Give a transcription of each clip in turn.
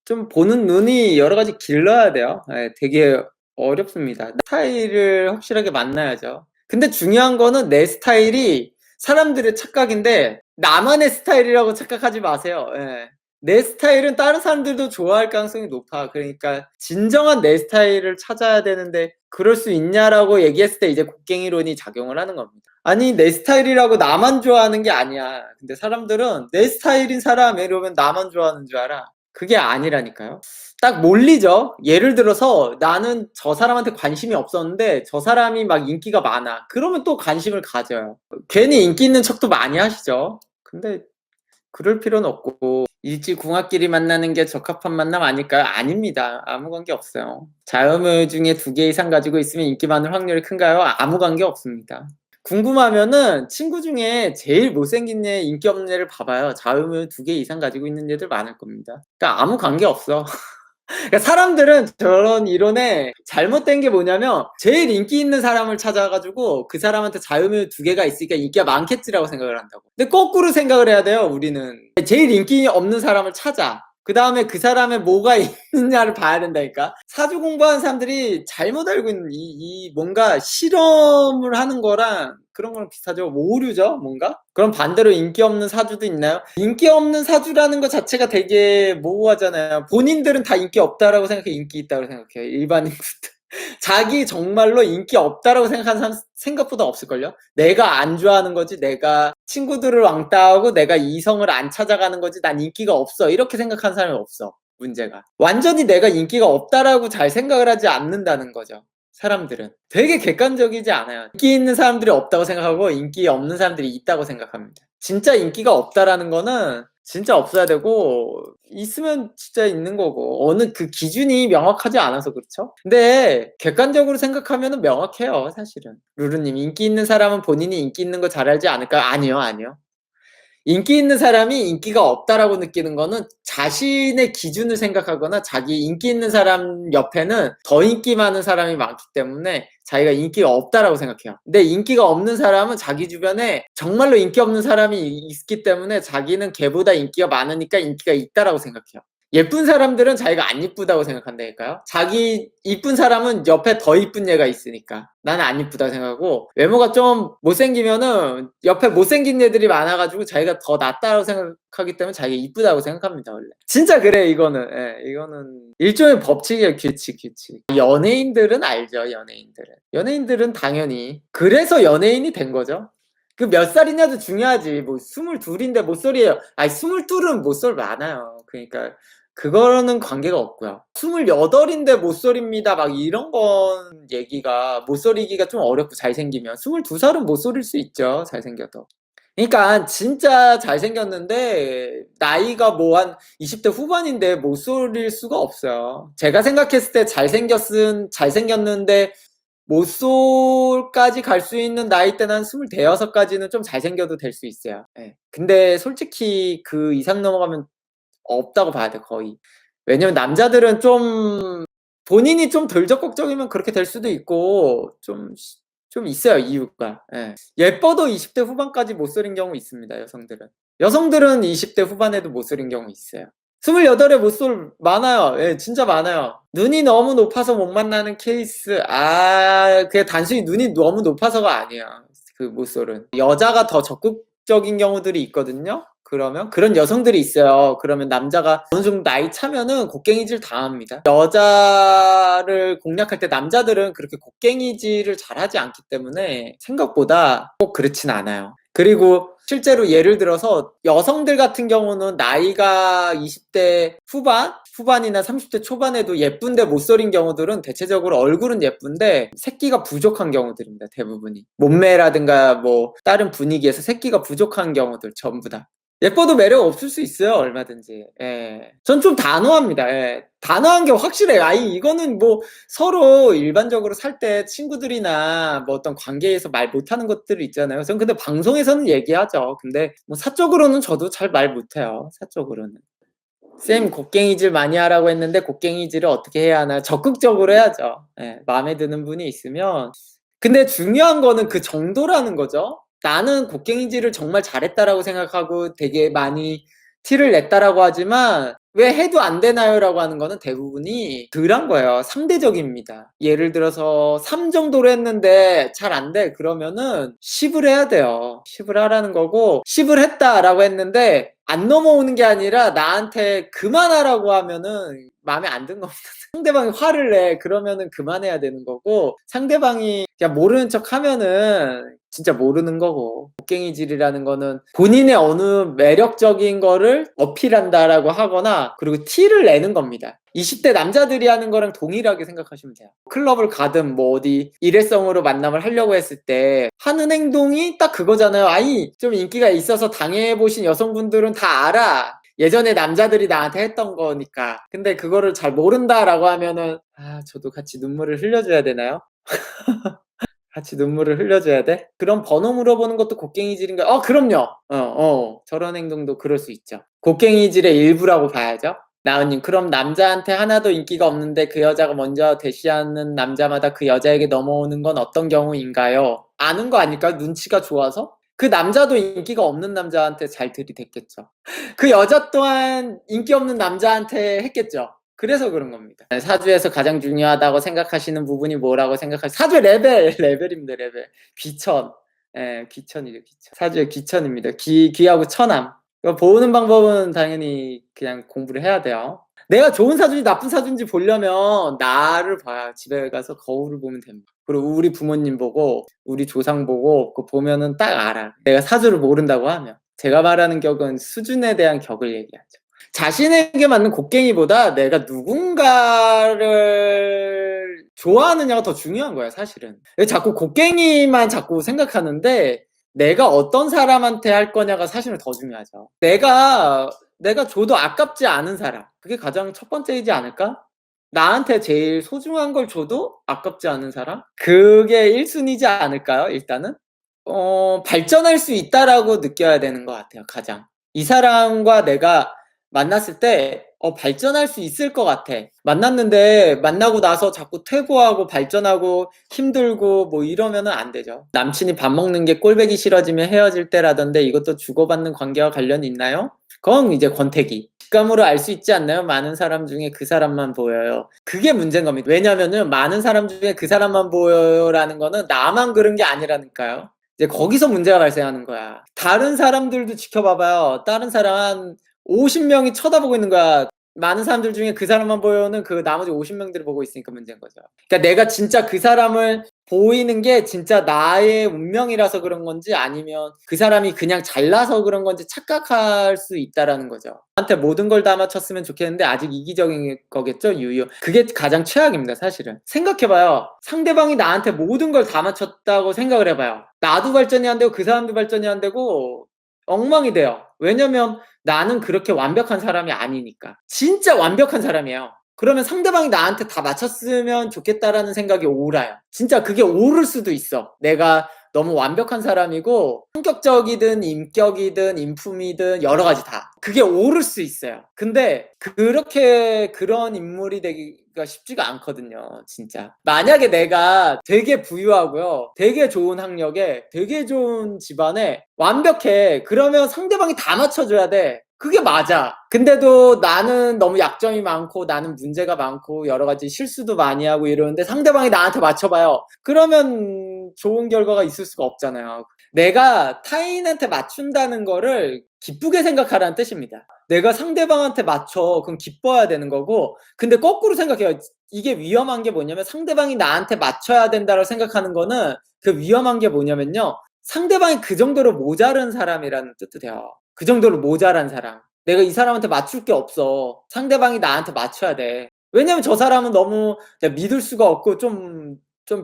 좀 보는 눈이 여러 가지 길러야 돼요. 예, 되게 어렵습니다. 스타일을 확실하게 만나야죠. 근데 중요한 거는 내 스타일이 사람들의 착각인데 나만의 스타일이라고 착각하지 마세요. 예. 내 스타일은 다른 사람들도 좋아할 가능성이 높아. 그러니까 진정한 내 스타일을 찾아야 되는데 그럴 수 있냐라고 얘기했을 때 이제 곡괭이론이 작용을 하는 겁니다. 아니 내 스타일이라고 나만 좋아하는 게 아니야. 근데 사람들은 내 스타일인 사람 이러면 나만 좋아하는 줄 알아. 그게 아니라니까요. 딱 몰리죠. 예를 들어서 나는 저 사람한테 관심이 없었는데 저 사람이 막 인기가 많아. 그러면 또 관심을 가져요. 괜히 인기 있는 척도 많이 하시죠. 근데 그럴 필요는 없고 일지궁합끼리 만나는 게 적합한 만남 아닐까요? 아닙니다. 아무 관계 없어요. 자음을 중에 2개 이상 가지고 있으면 인기 많을 확률이 큰가요? 아무 관계 없습니다. 궁금하면은 친구 중에 제일 못생긴 애, 인기 없는 애를 봐봐요. 자음을 2개 이상 가지고 있는 애들 많을 겁니다. 그러니까 아무 관계 없어. 그러니까 사람들은 저런 이론에 잘못된 게 뭐냐면 제일 인기 있는 사람을 찾아가지고 그 사람한테 자음을 2개가 있으니까 인기가 많겠지라고 생각을 한다고. 근데 거꾸로 생각을 해야 돼요. 우리는 제일 인기 없는 사람을 찾아. 그 다음에 그 사람의 뭐가 있느냐를 봐야 된다니까. 사주 공부하는 사람들이 잘못 알고 있는 이 뭔가 실험을 하는 거랑 그런 거랑 비슷하죠. 오류죠, 뭔가. 그럼 반대로 인기 없는 사주도 있나요? 인기 없는 사주라는 것 자체가 되게 모호하잖아요. 본인들은 다 인기 없다라고 생각해, 인기 있다고 생각해요. 일반인들. 자기 정말로 인기 없다라고 생각하는 사람 생각보다 없을걸요? 내가 안 좋아하는 거지, 내가 친구들을 왕따하고 내가 이성을 안 찾아가는 거지, 난 인기가 없어. 이렇게 생각하는 사람이 없어, 문제가. 완전히 내가 인기가 없다라고 잘 생각을 하지 않는다는 거죠. 사람들은 되게 객관적이지 않아요. 인기 있는 사람들이 없다고 생각하고 인기 없는 사람들이 있다고 생각합니다. 진짜 인기가 없다라는 거는 진짜 없어야 되고 있으면 진짜 있는 거고 어느 그 기준이 명확하지 않아서 그렇죠. 근데 객관적으로 생각하면 명확해요. 사실은 루루님 인기 있는 사람은 본인이 인기 있는 거 잘 알지 않을까요? 아니요, 아니요. 인기 있는 사람이 인기가 없다라고 느끼는 거는 자신의 기준을 생각하거나 자기 인기 있는 사람 옆에는 더 인기 많은 사람이 많기 때문에 자기가 인기가 없다라고 생각해요. 근데 인기가 없는 사람은 자기 주변에 정말로 인기 없는 사람이 있기 때문에 자기는 걔보다 인기가 많으니까 인기가 있다라고 생각해요. 예쁜 사람들은 자기가 안 이쁘다고 생각한다니까요. 자기 이쁜 사람은 옆에 더 이쁜 얘가 있으니까 나는 안 이쁘다 생각하고 외모가 좀 못생기면은 옆에 못생긴 애들이 많아가지고 자기가 더 낫다고 생각하기 때문에 자기가 이쁘다고 생각합니다. 원래 진짜 그래. 이거는 이거는 일종의 법칙이에요. 규칙. 연예인들은 알죠. 연예인들은 당연히 그래서 연예인이 된 거죠. 그 몇 살이냐도 중요하지. 뭐 22인데 못소리예요. 아니 22은 못소리 많아요. 그러니까 그거는 관계가 없고요. 28인데 못소리입니다. 막 이런 건 얘기가 못소리기가 좀 어렵고 잘생기면 22살은 못소릴 수 있죠. 잘생겨도. 그러니까 진짜 잘생겼는데 나이가 뭐 한 20대 후반인데 못소릴 수가 없어요. 제가 생각했을 때 잘생겼는데 모쏠까지 갈 수 있는 나이대는 한 26까지는 좀 잘생겨도 될 수 있어요. 예. 근데 솔직히 그 이상 넘어가면 없다고 봐야 돼, 거의. 왜냐면 남자들은 좀 본인이 좀 덜 적극적이면 그렇게 될 수도 있고 좀 있어요, 이유가. 예. 예뻐도 20대 후반까지 못 소린 경우 있습니다, 여성들은. 여성들은 20대 후반에도 못 소린 경우 있어요. 28에 못쏠 많아요. 예, 진짜 많아요. 눈이 너무 높아서 못 만나는 케이스. 그게 단순히 눈이 너무 높아서가 아니야. 그 못쏠은. 여자가 더 적극적인 경우들이 있거든요. 그러면 그런 여성들이 있어요. 그러면 남자가 어느 정도 나이 차면은 곡괭이질 당합니다. 여자를 공략할 때 남자들은 그렇게 곡괭이질을 잘하지 않기 때문에 생각보다 꼭 그렇진 않아요. 그리고 실제로 예를 들어서 여성들 같은 경우는 나이가 20대 후반이나 30대 초반에도 예쁜데 못 소린 경우들은 대체적으로 얼굴은 예쁜데 새끼가 부족한 경우들입니다. 대부분이. 몸매라든가 뭐 다른 분위기에서 새끼가 부족한 경우들 전부 다. 예뻐도 매력 없을 수 있어요. 얼마든지. 예. 전 좀 단호합니다. 예. 단호한 게 확실해요. 이거는 뭐 서로 일반적으로 살 때 친구들이나 뭐 어떤 관계에서 말 못하는 것들이 있잖아요. 전 근데 방송에서는 얘기하죠. 근데 뭐 사적으로는 저도 잘 말 못해요. 사적으로는. 쌤 곡괭이질 많이 하라고 했는데 곡괭이질을 어떻게 해야 하나? 적극적으로 해야죠. 예. 마음에 드는 분이 있으면. 근데 중요한 거는 그 정도라는 거죠. 나는 곡괭이질을 정말 잘했다라고 생각하고 되게 많이 티를 냈다라고 하지만 왜 해도 안 되나요? 라고 하는 거는 대부분이 덜한 거예요. 상대적입니다. 예를 들어서 3 정도로 했는데 잘 안 돼. 그러면은 10을 해야 돼요. 10을 하라는 거고, 10을 했다라고 했는데 안 넘어오는 게 아니라 나한테 그만하라고 하면은 마음에 안 든 겁니다. 상대방이 화를 내. 그러면은 그만해야 되는 거고, 상대방이 그냥 모르는 척 하면은 진짜 모르는 거고, 곡괭이질이라는 거는 본인의 어느 매력적인 거를 어필한다라고 하거나, 그리고 티를 내는 겁니다. 20대 남자들이 하는 거랑 동일하게 생각하시면 돼요. 클럽을 가든 뭐 어디 일회성으로 만남을 하려고 했을 때 하는 행동이 딱 그거잖아요. 아니, 좀 인기가 있어서 당해보신 여성분들은 다 알아. 예전에 남자들이 나한테 했던 거니까. 근데 그거를 잘 모른다라고 하면은, 아, 저도 같이 눈물을 흘려줘야 되나요? 같이 눈물을 흘려줘야 돼? 그럼 번호 물어보는 것도 곡괭이질인가요? 그럼요. 저런 행동도 그럴 수 있죠. 곡괭이질의 일부라고 봐야죠. 나은님, 그럼 남자한테 하나도 인기가 없는데 그 여자가 먼저 대시하는 남자마다 그 여자에게 넘어오는 건 어떤 경우인가요? 아는 거 아닐까요? 눈치가 좋아서? 그 남자도 인기가 없는 남자한테 잘 들이댔겠죠. 그 여자 또한 인기 없는 남자한테 했겠죠. 그래서 그런 겁니다. 사주에서 가장 중요하다고 생각하시는 부분이 뭐라고 생각하시죠? 사주의 레벨입니다, 레벨. 귀천. 예, 귀천이죠, 귀천. 사주의 귀천입니다. 귀하고 천함. 이거 보는 방법은 당연히 그냥 공부를 해야 돼요. 내가 좋은 사주인지 나쁜 사주인지 보려면 나를 봐야 집에 가서 거울을 보면 됩니다. 그리고 우리 부모님 보고 우리 조상 보고 그거 보면은 딱 알아. 내가 사주를 모른다고 하면. 제가 말하는 격은 수준에 대한 격을 얘기하죠. 자신에게 맞는 곡괭이보다 내가 누군가를 좋아하느냐가 더 중요한 거야, 사실은. 자꾸 곡괭이만 자꾸 생각하는데 내가 어떤 사람한테 할 거냐가 사실은 더 중요하죠. 내가 줘도 아깝지 않은 사람. 그게 가장 첫 번째이지 않을까? 나한테 제일 소중한 걸 줘도 아깝지 않은 사람? 그게 1순위지 않을까요, 일단은? 발전할 수 있다라고 느껴야 되는 것 같아요, 가장. 이 사람과 내가 만났을 때 발전할 수 있을 것 같아. 만났는데 만나고 나서 자꾸 퇴보하고 발전하고 힘들고 뭐 이러면은 안 되죠. 남친이 밥 먹는 게 꼴보기 싫어지면 헤어질 때라던데 이것도 주고받는 관계와 관련이 있나요? 그건 이제 권태기. 직감으로 알 수 있지 않나요? 많은 사람 중에 그 사람만 보여요. 그게 문제인 겁니다. 왜냐면은 많은 사람 중에 그 사람만 보여요라는 거는 나만 그런 게 아니라니까요. 이제 거기서 문제가 발생하는 거야. 다른 사람들도 지켜봐봐요. 다른 사람 한 50명이 쳐다보고 있는 거야. 많은 사람들 중에 그 사람만 보여는 그 나머지 50명들이 보고 있으니까 문제인 거죠. 그러니까 내가 진짜 그 사람을 보이는 게 진짜 나의 운명이라서 그런 건지 아니면 그 사람이 그냥 잘나서 그런 건지 착각할 수 있다라는 거죠. 나한테 모든 걸 다 맞췄으면 좋겠는데 아직 이기적인 거겠죠, 유유. 그게 가장 최악입니다, 사실은. 생각해봐요. 상대방이 나한테 모든 걸 다 맞췄다고 생각을 해봐요. 나도 발전이 안 되고 그 사람도 발전이 안 되고 엉망이 돼요. 왜냐면 나는 그렇게 완벽한 사람이 아니니까. 진짜 완벽한 사람이에요. 그러면 상대방이 나한테 다 맞췄으면 좋겠다라는 생각이 옳아요. 진짜 그게 옳을 수도 있어. 내가 너무 완벽한 사람이고 성격적이든 인격이든 인품이든 여러 가지 다. 그게 옳을 수 있어요. 근데 그렇게 그런 인물이 되기가 쉽지가 않거든요. 진짜. 만약에 내가 되게 부유하고요. 되게 좋은 학력에 되게 좋은 집안에 완벽해. 그러면 상대방이 다 맞춰줘야 돼. 그게 맞아. 근데도 나는 너무 약점이 많고 나는 문제가 많고 여러 가지 실수도 많이 하고 이러는데 상대방이 나한테 맞춰봐요. 그러면 좋은 결과가 있을 수가 없잖아요. 내가 타인한테 맞춘다는 거를 기쁘게 생각하라는 뜻입니다. 내가 상대방한테 맞춰. 그럼 기뻐야 되는 거고. 근데 거꾸로 생각해요. 이게 위험한 게 뭐냐면 상대방이 나한테 맞춰야 된다고 생각하는 거는 그 위험한 게 뭐냐면요. 상대방이 그 정도로 모자른 사람이라는 뜻도 돼요. 그 정도로 모자란 사람. 내가 이 사람한테 맞출 게 없어. 상대방이 나한테 맞춰야 돼. 왜냐면 저 사람은 너무 믿을 수가 없고 좀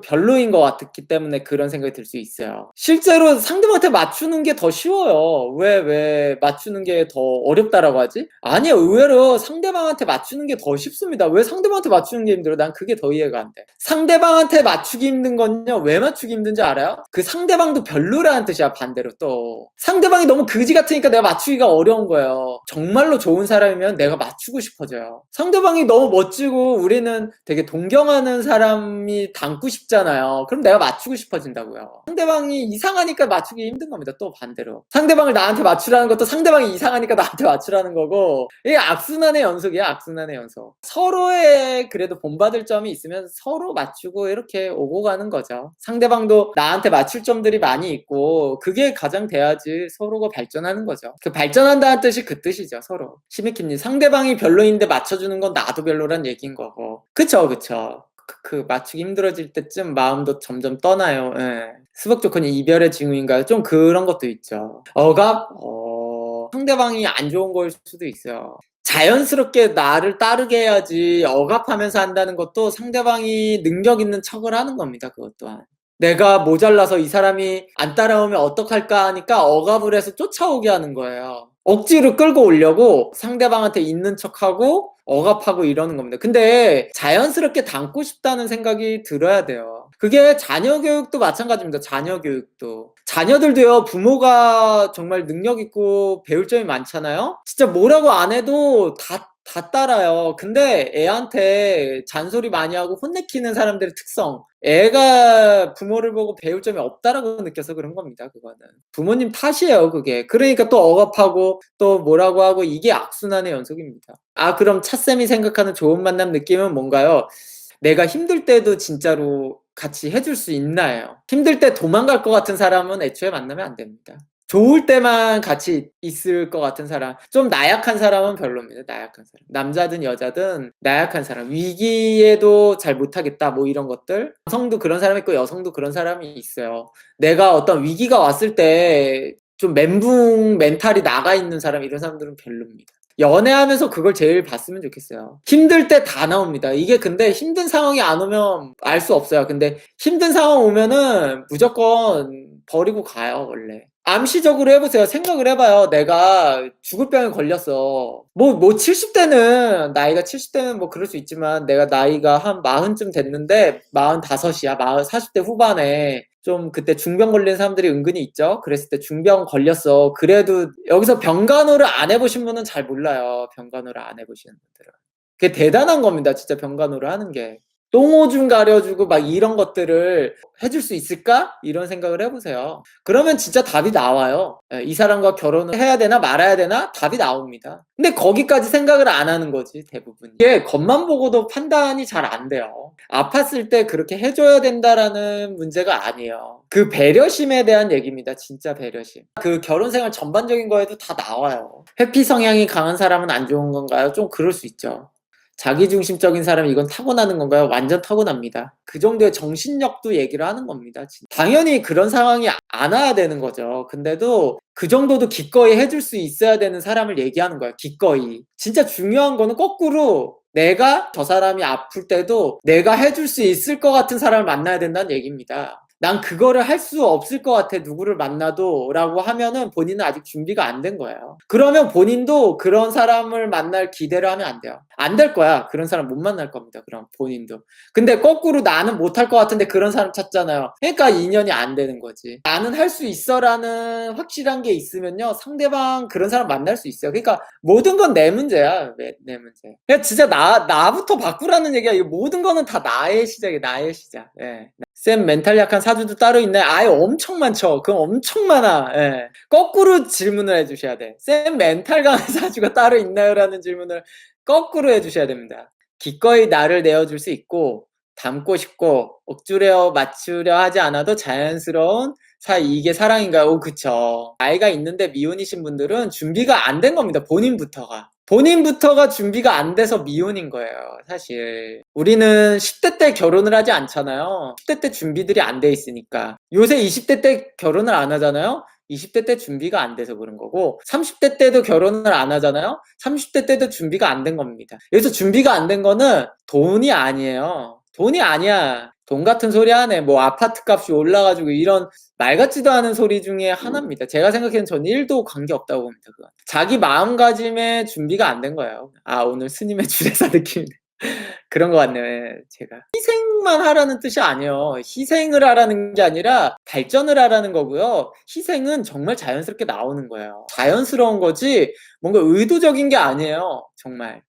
별로인 것 같기 때문에 그런 생각이 들 수 있어요. 실제로 상대방한테 맞추는 게 더 쉬워요. 왜 맞추는 게 더 어렵다라고 하지? 아니요, 의외로 상대방한테 맞추는 게 더 쉽습니다. 왜 상대방한테 맞추는 게 힘들어? 난 그게 더 이해가 안 돼. 상대방한테 맞추기 힘든 건요, 왜 맞추기 힘든지 알아요? 그 상대방도 별로라는 뜻이야, 반대로 또. 상대방이 너무 그지 같으니까 내가 맞추기가 어려운 거예요. 정말로 좋은 사람이면 내가 맞추고 싶어져요. 상대방이 너무 멋지고 우리는 되게 동경하는 사람이 닮고 맞고 싶잖아요. 그럼 내가 맞추고 싶어진다고요. 상대방이 이상하니까 맞추기 힘든 겁니다. 또 반대로. 상대방을 나한테 맞추라는 것도 상대방이 이상하니까 나한테 맞추라는 거고, 이게 악순환의 연속이야, 악순환의 연속. 서로의 그래도 본받을 점이 있으면 서로 맞추고 이렇게 오고 가는 거죠. 상대방도 나한테 맞출 점들이 많이 있고, 그게 가장 돼야지 서로가 발전하는 거죠. 그 발전한다는 뜻이 그 뜻이죠, 서로. 시미킴님, 상대방이 별로인데 맞춰주는 건 나도 별로란 얘기인 거고. 그쵸, 그쵸. 그 맞추기 힘들어질 때쯤 마음도 점점 떠나요. 예. 수복 조건이 이별의 징후인가요? 좀 그런 것도 있죠. 억압? 상대방이 안 좋은 걸 수도 있어요. 자연스럽게 나를 따르게 해야지 억압하면서 한다는 것도 상대방이 능력 있는 척을 하는 겁니다. 그것 또한. 내가 모자라서 이 사람이 안 따라오면 어떡할까 하니까 억압을 해서 쫓아오게 하는 거예요. 억지로 끌고 오려고 상대방한테 있는 척하고 억압하고 이러는 겁니다. 근데 자연스럽게 닮고 싶다는 생각이 들어야 돼요. 그게 자녀 교육도 마찬가지입니다. 자녀 교육도. 자녀들도요, 부모가 정말 능력 있고 배울 점이 많잖아요? 진짜 뭐라고 안 해도 다 따라요. 근데 애한테 잔소리 많이 하고 혼내키는 사람들의 특성. 애가 부모를 보고 배울 점이 없다라고 느껴서 그런 겁니다. 그거는. 부모님 탓이에요, 그게. 그러니까 또 억압하고 또 뭐라고 하고 이게 악순환의 연속입니다. 아, 그럼 차쌤이 생각하는 좋은 만남 느낌은 뭔가요? 내가 힘들 때도 진짜로 같이 해줄 수 있나요? 힘들 때 도망갈 것 같은 사람은 애초에 만나면 안 됩니다. 좋을 때만 같이 있을 것 같은 사람, 좀 나약한 사람은 별로입니다. 나약한 사람. 남자든 여자든 나약한 사람. 위기에도 잘 못하겠다, 뭐 이런 것들. 여성도 그런 사람이 있고 여성도 그런 사람이 있어요. 내가 어떤 위기가 왔을 때 좀 멘붕 멘탈이 나가 있는 사람, 이런 사람들은 별로입니다. 연애하면서 그걸 제일 봤으면 좋겠어요. 힘들 때 다 나옵니다. 이게 근데 힘든 상황이 안 오면 알 수 없어요. 근데 힘든 상황 오면은 무조건 버리고 가요, 원래. 암시적으로 해보세요. 생각을 해봐요. 내가 죽을 병에 걸렸어. 뭐 70대는, 나이가 70대는 뭐 그럴 수 있지만, 내가 나이가 한 40쯤 됐는데, 45이야. 40대 후반에. 좀 그때 중병 걸린 사람들이 은근히 있죠. 그랬을 때 중병 걸렸어. 그래도 여기서 병간호를 안 해보신 분은 잘 몰라요. 병간호를 안 해보시는 분들은. 그게 대단한 겁니다. 진짜 병간호를 하는 게. 똥오줌 가려주고 막 이런 것들을 해줄 수 있을까? 이런 생각을 해보세요. 그러면 진짜 답이 나와요. 이 사람과 결혼을 해야 되나 말아야 되나? 답이 나옵니다. 근데 거기까지 생각을 안 하는 거지, 대부분. 이게 겉만 보고도 판단이 잘 안 돼요. 아팠을 때 그렇게 해줘야 된다라는 문제가 아니에요. 그 배려심에 대한 얘기입니다. 진짜 배려심. 그 결혼 생활 전반적인 거에도 다 나와요. 회피 성향이 강한 사람은 안 좋은 건가요? 좀 그럴 수 있죠. 자기중심적인 사람, 이건 타고나는 건가요? 완전 타고납니다. 그 정도의 정신력도 얘기를 하는 겁니다. 당연히 그런 상황이 안 와야 되는 거죠. 근데도 그 정도도 기꺼이 해줄 수 있어야 되는 사람을 얘기하는 거예요. 기꺼이. 진짜 중요한 거는 거꾸로 내가 저 사람이 아플 때도 내가 해줄 수 있을 것 같은 사람을 만나야 된다는 얘기입니다. 난 그거를 할 수 없을 것 같아, 누구를 만나도 라고 하면은 본인은 아직 준비가 안 된 거예요. 그러면 본인도 그런 사람을 만날 기대를 하면 안 돼요. 안 될 거야. 그런 사람 못 만날 겁니다. 그럼 본인도. 근데 거꾸로 나는 못할 것 같은데 그런 사람 찾잖아요. 그러니까 인연이 안 되는 거지. 나는 할 수 있어라는 확실한 게 있으면요, 상대방 그런 사람 만날 수 있어요. 그러니까 모든 건 내 문제야. 내 문제. 그냥 진짜 나부터 바꾸라는 얘기야. 이 모든 거는 다 나의 시작이야. 나의 시작. 예. 쌤, 멘탈 약한 사주도 따로 있나요? 아예 엄청 많죠. 그럼 엄청 많아. 예. 거꾸로 질문을 해주셔야 돼. 쌤, 멘탈 강한 사주가 따로 있나요? 라는 질문을 거꾸로 해주셔야 됩니다. 기꺼이 나를 내어줄 수 있고, 닮고 싶고, 억지로 맞추려 하지 않아도 자연스러운 사이, 이게 사랑인가요? 오, 그쵸. 나이가 있는데 미혼이신 분들은 준비가 안 된 겁니다. 본인부터가 준비가 안 돼서 미혼인 거예요, 사실. 우리는 10대 때 결혼을 하지 않잖아요. 10대 때 준비들이 안 돼 있으니까. 요새 20대 때 결혼을 안 하잖아요. 20대 때 준비가 안 돼서 그런 거고, 30대 때도 결혼을 안 하잖아요. 30대 때도 준비가 안 된 겁니다. 여기서 준비가 안 된 거는 돈이 아니에요. 돈이 아니야. 돈 같은 소리 하네. 뭐 아파트 값이 올라가지고 이런 말 같지도 않은 소리 중에 하나입니다. 제가 생각해는 전 1도 관계없다고 봅니다. 그건. 자기 마음가짐에 준비가 안 된 거예요. 아, 오늘 스님의 주례사 느낌이네. 그런 것 같네요. 제가. 희생만 하라는 뜻이 아니에요. 희생을 하라는 게 아니라 발전을 하라는 거고요. 희생은 정말 자연스럽게 나오는 거예요. 자연스러운 거지 뭔가 의도적인 게 아니에요. 정말.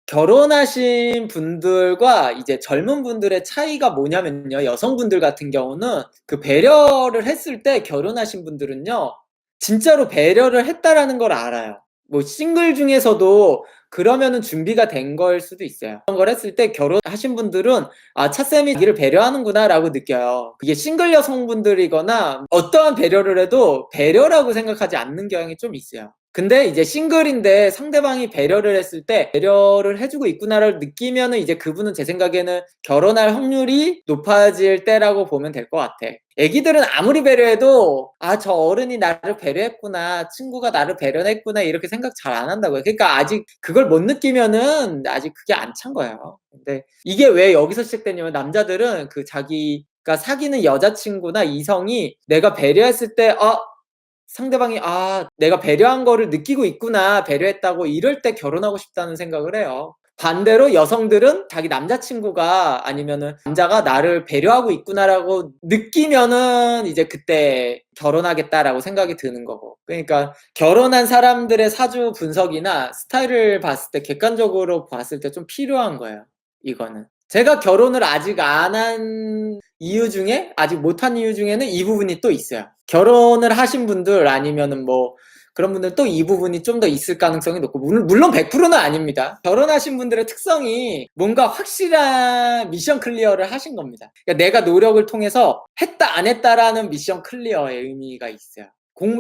결혼하신 분들과 이제 젊은 분들의 차이가 뭐냐면요. 여성분들 같은 경우는 그 배려를 했을 때 결혼하신 분들은요. 진짜로 배려를 했다라는 걸 알아요. 뭐 싱글 중에서도 그러면은 준비가 된 걸 수도 있어요. 그런 걸 했을 때 결혼하신 분들은 '아 찻샘이 자기를 배려하는구나.'라고 느껴요. 이게 싱글 여성분들이거나 어떠한 배려를 해도 배려라고 생각하지 않는 경향이 좀 있어요. 근데 이제 싱글인데 상대방이 배려를 했을 때 '배려를 해 주고 있구나.'를 느끼면은 이제 그분은 제 생각에는 결혼할 확률이 높아질 때라고 보면 될 것 같아. 애기들은 아무리 배려해도 '아 저 어른이 나를 배려했구나. 친구가 나를 배려했구나.' 이렇게 생각 잘 안 한다고요. 그러니까 아직 그걸 못 느끼면은 아직 그게 안 찬 거예요. 근데 이게 왜 여기서 시작되냐면 남자들은 그 자기가 사귀는 여자친구나 이성이 내가 배려했을 때 상대방이 '아 내가 배려한 거를 느끼고 있구나. 배려했다고.' 이럴 때 결혼하고 싶다는 생각을 해요. 반대로 여성들은 자기 남자친구가 아니면은 '남자가 나를 배려하고 있구나.'라고 느끼면은 이제 그때 '결혼하겠다.'라고 생각이 드는 거고. 그러니까 결혼한 사람들의 사주 분석이나 스타일을 봤을 때 객관적으로 봤을 때 좀 필요한 거예요, 이거는. 제가 결혼을 아직 안 한 이유 중에 아직 못한 이유 중에는 이 부분이 또 있어요. 결혼을 하신 분들 아니면은 뭐 그런 분들은 또 이 부분이 좀 더 있을 가능성이 높고 물론 100%는 아닙니다. 결혼하신 분들의 특성이 뭔가 확실한 미션 클리어를 하신 겁니다. 그러니까 내가 노력을 통해서 했다 안 했다라는 미션 클리어의 의미가 있어요.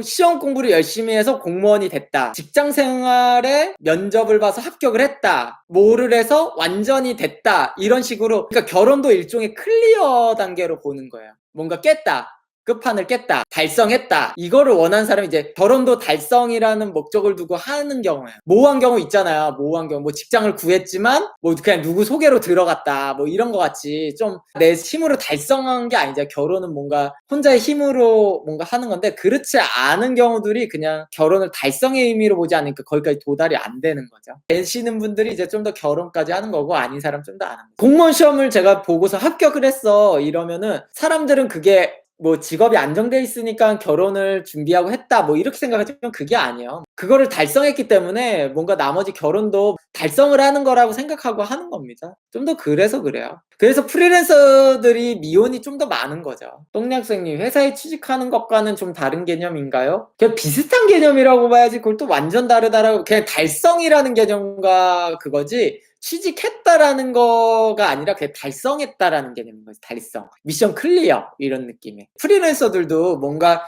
시험 공부를 열심히 해서 공무원이 됐다. 직장 생활에 면접을 봐서 합격을 했다. 뭐를 해서 완전히 됐다. 이런 식으로 그러니까 결혼도 일종의 클리어 단계로 보는 거예요. 뭔가 깼다. 끝판을 깼다. 달성했다. 이거를 원하는 사람이 이제 결혼도 달성이라는 목적을 두고 하는 경우예요. 모호한 경우 있잖아요. 모호한 경우. 뭐 직장을 구했지만 뭐 그냥 누구 소개로 들어갔다. 뭐 이런 거 같이 좀 내 힘으로 달성한 게 아니죠. 결혼은 뭔가 혼자의 힘으로 뭔가 하는 건데 그렇지 않은 경우들이 그냥 결혼을 달성의 의미로 보지 않으니까 거기까지 도달이 안 되는 거죠. 되시는 분들이 이제 좀 더 결혼까지 하는 거고 아닌 사람 좀 더 안 합니다. 공무원 시험을 제가 보고서 합격을 했어 이러면은 사람들은 그게 뭐 직업이 안정돼 있으니까 결혼을 준비하고 했다 뭐 이렇게 생각하지만 그게 아니에요. 그거를 달성했기 때문에 뭔가 나머지 결혼도 달성을 하는 거라고 생각하고 하는 겁니다. 좀 더 그래서 그래요. 그래서 프리랜서들이 미혼이 좀 더 많은 거죠. 똥약생님 회사에 취직하는 것과는 좀 다른 개념인가요? 그냥 비슷한 개념이라고 봐야지 그걸 또 완전 다르다라고 그냥 달성이라는 개념과 그거지 취직했다라는 거가 아니라 그냥 달성했다라는 개념인 거지. 달성. 미션 클리어 이런 느낌의. 프리랜서들도 뭔가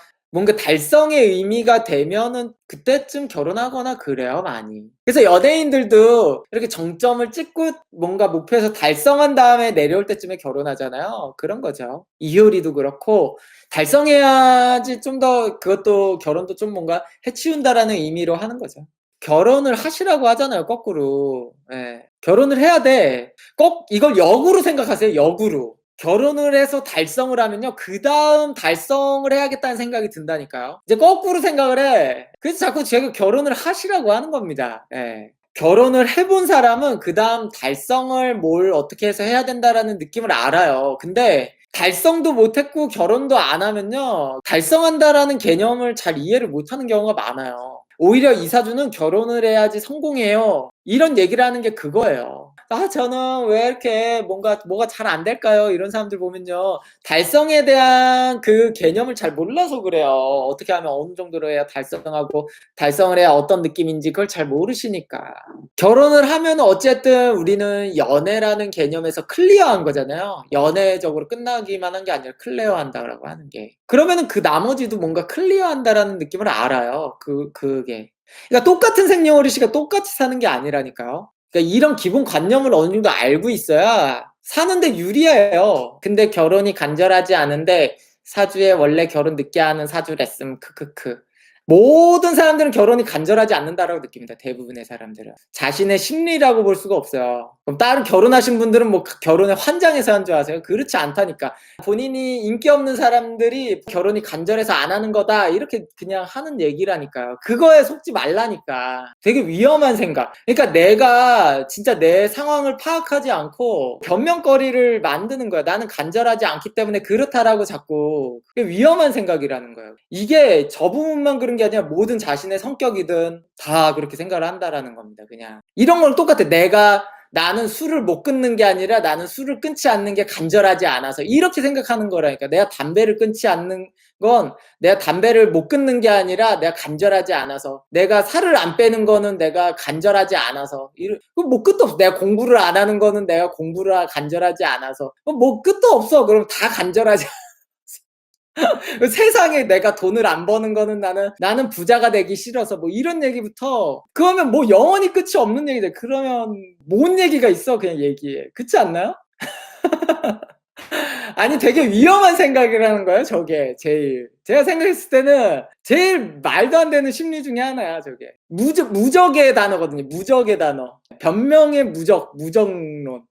달성의 의미가 되면은 그때쯤 결혼하거나 그래요, 많이. 그래서 연예인들도 이렇게 정점을 찍고 뭔가 목표에서 달성한 다음에 내려올 때쯤에 결혼하잖아요. 그런 거죠. 이효리도 그렇고 달성해야지 좀 더 그것도 결혼도 좀 뭔가 해치운다라는 의미로 하는 거죠. 결혼을 하시라고 하잖아요, 거꾸로. 예. 결혼을 해야 돼. 꼭 이걸 역으로 생각하세요, 역으로. 결혼을 해서 달성을 하면요. 그다음 달성을 해야겠다는 생각이 든다니까요. 이제 거꾸로 생각을 해. 그래서 자꾸 제가 결혼을 하시라고 하는 겁니다. 예. 결혼을 해본 사람은 그다음 달성을 뭘 어떻게 해서 해야 된다라는 느낌을 알아요. 근데 달성도 못했고 결혼도 안 하면요. 달성한다라는 개념을 잘 이해를 못하는 경우가 많아요. 오히려 이 사주는 결혼을 해야지 성공해요. 이런 얘기를 하는 게 그거예요. 저는 왜 이렇게 뭐가 잘 안 될까요? 이런 사람들 보면요. 달성에 대한 그 개념을 잘 몰라서 그래요. 어떻게 하면 어느 정도로 해야 달성하고 달성을 해야 어떤 느낌인지 그걸 잘 모르시니까. 결혼을 하면 어쨌든 우리는 연애라는 개념에서 클리어한 거잖아요. 연애적으로 끝나기만 한 게 아니라 클리어한다라고 하는 게. 그러면은 그 나머지도 뭔가 클리어한다라는 느낌을 알아요. 그게. 그러니까 똑같은 생년월일시가 똑같이 사는 게 아니라니까요. 그러니까 이런 기본 관념을 어느 정도 알고 있어야 사는데 유리해요. 근데 결혼이 간절하지 않은데 사주에 원래 결혼 늦게 하는 사주랬음 크크크. 모든 사람들은 결혼이 간절하지 않는다라고 느낍니다. 대부분의 사람들은. 자신의 심리라고 볼 수가 없어요. 그럼 다른 결혼하신 분들은 뭐 결혼에 환장해서 한 줄 아세요? 그렇지 않다니까. 본인이 인기 없는 사람들이 결혼이 간절해서 안 하는 거다 이렇게 그냥 하는 얘기라니까요. 그거에 속지 말라니까. 되게 위험한 생각. 그러니까 내가 진짜 내 상황을 파악하지 않고 변명거리를 만드는 거야. 나는 간절하지 않기 때문에 그렇다라고 자꾸. 그게 위험한 생각이라는 거예요. 이게 저 부분만 그런 게 아니라 모든 자신의 성격이든 다 그렇게 생각을 한다라는 겁니다. 그냥 이런 건 똑같아. 나는 술을 못 끊는 게 아니라 나는 술을 끊지 않는 게 간절하지 않아서 이렇게 생각하는 거라니까. 내가 담배를 끊지 않는 건 내가 담배를 못 끊는 게 아니라 내가 간절하지 않아서, 내가 살을 안 빼는 거는 내가 간절하지 않아서, 뭐 끝도 없어. 내가 공부를 안 하는 거는 내가 공부를 간절하지 않아서, 뭐 끝도 없어. 그럼 다 간절하지. 세상에 내가 돈을 안 버는 거는 나는 부자가 되기 싫어서, 뭐 이런 얘기부터, 그러면 뭐 영원히 끝이 없는 얘기돼. 그러면 뭔 얘기가 있어? 그냥 얘기해. 그렇지 않나요? 아니 되게 위험한 생각이라는 거예요. 저게 제가 생각했을 때는 제일 말도 안 되는 심리 중에 하나야. 저게 무적의 단어거든요. 무적의 단어. 변명의 무적론.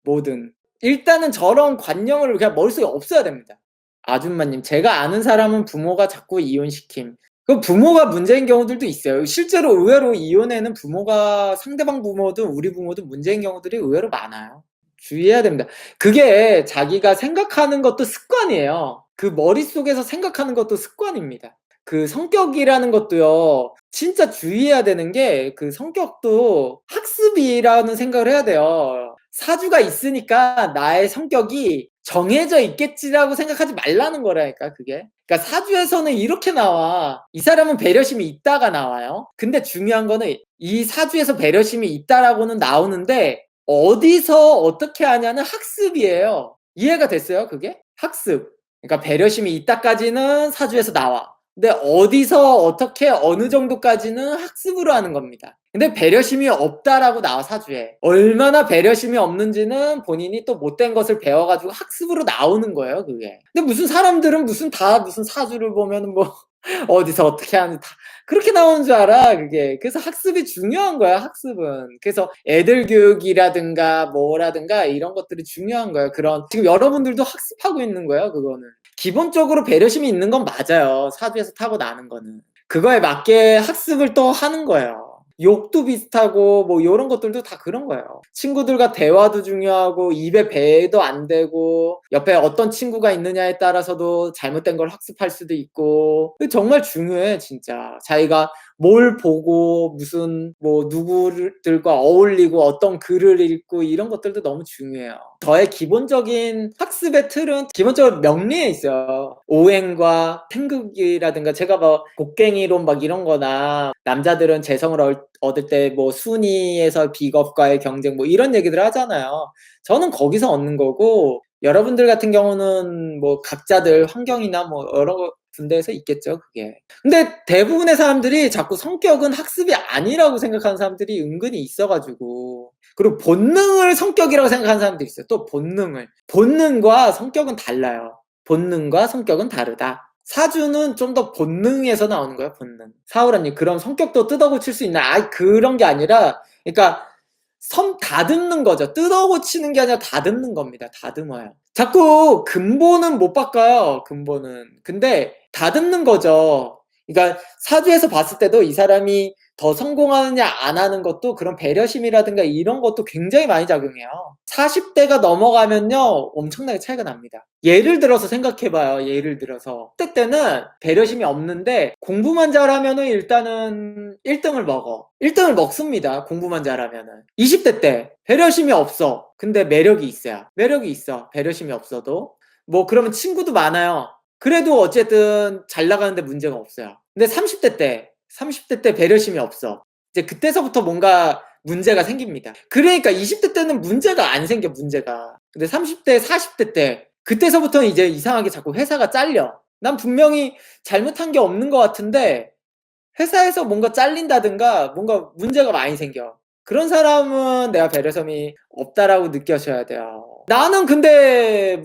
뭐든 일단은 저런 관념을 그냥 머릿속에 없어야 됩니다. 아줌마님, 제가 아는 사람은 부모가 자꾸 이혼시킴. 그 부모가 문제인 경우들도 있어요. 실제로 의외로 이혼에는 부모가, 상대방 부모든 우리 부모든 문제인 경우들이 의외로 많아요. 주의해야 됩니다. 그게 자기가 생각하는 것도 습관이에요. 그 머릿속에서 생각하는 것도 습관입니다. 그 성격이라는 것도요, 진짜 주의해야 되는 게, 그 성격도 학습이라는 생각을 해야 돼요. 사주가 있으니까 나의 성격이 정해져 있겠지라고 생각하지 말라는 거라니까, 그게. 그러니까 사주에서는 이렇게 나와. 이 사람은 배려심이 있다가 나와요. 근데 중요한 거는 이 사주에서 배려심이 있다라고는 나오는데 어디서 어떻게 하냐는 학습이에요. 이해가 됐어요, 그게? 학습. 그러니까 배려심이 있다까지는 사주에서 나와. 근데 어디서 어떻게 어느 정도까지는 학습으로 하는 겁니다. 근데 배려심이 없다라고 나와, 사주에. 얼마나 배려심이 없는지는 본인이 또 못된 것을 배워가지고 학습으로 나오는 거예요, 그게. 근데 무슨 사람들은 무슨 사주를 보면 뭐 어디서 어떻게 하는 다 그렇게 나오는 줄 알아, 그게. 그래서 학습이 중요한 거야, 학습은. 그래서 애들 교육이라든가 뭐라든가 이런 것들이 중요한 거예요. 지금 여러분들도 학습하고 있는 거예요, 그거는. 기본적으로 배려심이 있는 건 맞아요. 사주에서 타고나는 거는. 그거에 맞게 학습을 또 하는 거예요. 욕도 비슷하고 뭐 이런 것들도 다 그런 거예요. 친구들과 대화도 중요하고 입에 배도 안 되고 옆에 어떤 친구가 있느냐에 따라서도 잘못된 걸 학습할 수도 있고, 정말 중요해 진짜. 자기가 뭘 보고 무슨 뭐 누구들과 어울리고 어떤 글을 읽고 이런 것들도 너무 중요해요. 저의 기본적인 학습의 틀은 기본적으로 명리에 있어요. 오행과 편극이라든가, 제가 뭐 곡괭이론 막 이런 거나 남자들은 재성을 얻을 때 뭐 순위에서 비겁과의 경쟁 뭐 이런 얘기들 하잖아요. 저는 거기서 얻는 거고, 여러분들 같은 경우는 뭐 각자들 환경이나 뭐 여러 군데에서 있겠죠, 그게. 근데 대부분의 사람들이 자꾸 성격은 학습이 아니라고 생각하는 사람들이 은근히 있어가지고, 그리고 본능을 성격이라고 생각하는 사람들이 있어요. 또 본능과 성격은 달라요. 본능과 성격은 다르다. 사주는 좀 더 본능에서 나오는 거예요, 본능. 사우라님, 그럼 성격도 뜯어고칠 수 있나? 그런 게 아니라, 그러니까 다듬는 거죠. 뜯어고치는 게 아니라 다듬는 겁니다. 다듬어요. 자꾸 근본은 못 바꿔요, 근본은. 근데 다듬는 거죠. 그러니까 사주에서 봤을 때도 이 사람이 더 성공하느냐 안 하는 것도 그런 배려심이라든가 이런 것도 굉장히 많이 작용해요. 40대가 넘어가면요, 엄청나게 차이가 납니다. 예를 들어서 생각해봐요. 예를 들어서 10대 때는 배려심이 없는데 공부만 잘하면은 일단은 1등을 먹어. 1등을 먹습니다. 공부만 잘하면은. 20대 때 배려심이 없어. 근데 매력이 있어요. 매력이 있어. 배려심이 없어도. 뭐 그러면 친구도 많아요. 그래도 어쨌든 잘 나가는데 문제가 없어요. 근데 30대 때 배려심이 없어. 이제 그때서부터 뭔가 문제가 생깁니다. 그러니까 20대 때는 문제가 안 생겨, 문제가. 근데 30대, 40대 때, 그때서부터는 이제 이상하게 자꾸 회사가 잘려. 난 분명히 잘못한 게 없는 것 같은데 회사에서 뭔가 잘린다든가 뭔가 문제가 많이 생겨. 그런 사람은 내가 배려심이 없다라고 느껴져야 돼요. 나는 근데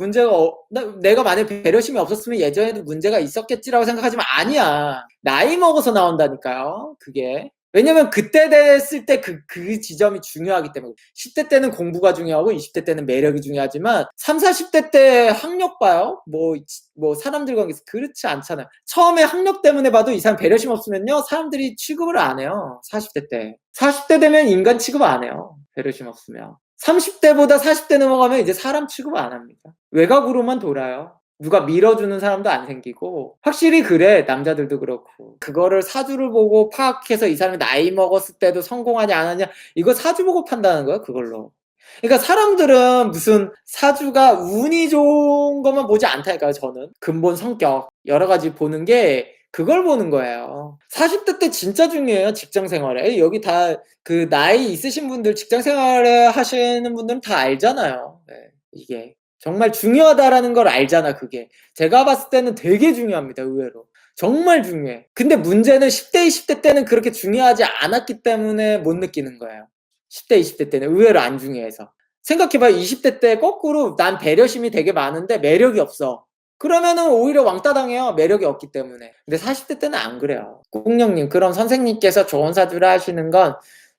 내가 만약에 배려심이 없었으면 예전에도 문제가 있었겠지라고 생각하지만 아니야. 나이 먹어서 나온다니까요, 그게. 왜냐면 그때 됐을 때 그 지점이 중요하기 때문에. 10대 때는 공부가 중요하고 20대 때는 매력이 중요하지만 3, 40대 때 학력 봐요? 뭐 사람들 관계에서 그렇지 않잖아요. 처음에 학력 때문에 봐도 이 사람 배려심 없으면요, 사람들이 취급을 안 해요. 40대 때. 40대 되면 인간 취급 안 해요. 배려심 없으면. 30대보다 40대 넘어가면 이제 사람 취급 안 합니다. 외곽으로만 돌아요. 누가 밀어주는 사람도 안 생기고. 확실히 그래, 남자들도 그렇고. 그거를 사주를 보고 파악해서 이 사람이 나이 먹었을 때도 성공하냐 안 하냐, 이거 사주 보고 판단하는 거야, 그걸로. 그러니까 사람들은 무슨 사주가 운이 좋은 것만 보지 않다니까요. 저는 근본 성격 여러 가지 보는 게 그걸 보는 거예요. 40대 때 진짜 중요해요. 직장 생활에. 여기 다 그 나이 있으신 분들, 직장 생활에 하시는 분들은 다 알잖아요. 네, 이게 정말 중요하다라는 걸 알잖아. 그게 제가 봤을 때는 되게 중요합니다. 의외로 정말 중요해. 근데 문제는 10대 20대 때는 그렇게 중요하지 않았기 때문에 못 느끼는 거예요. 10대 20대 때는 의외로 안 중요해서. 생각해봐요. 20대 때 거꾸로 난 배려심이 되게 많은데 매력이 없어. 그러면은 오히려 왕따 당해요. 매력이 없기 때문에. 근데 40대 때는 안 그래요. 꽁룡님, 그럼 선생님께서 좋은 사주를 하시는 건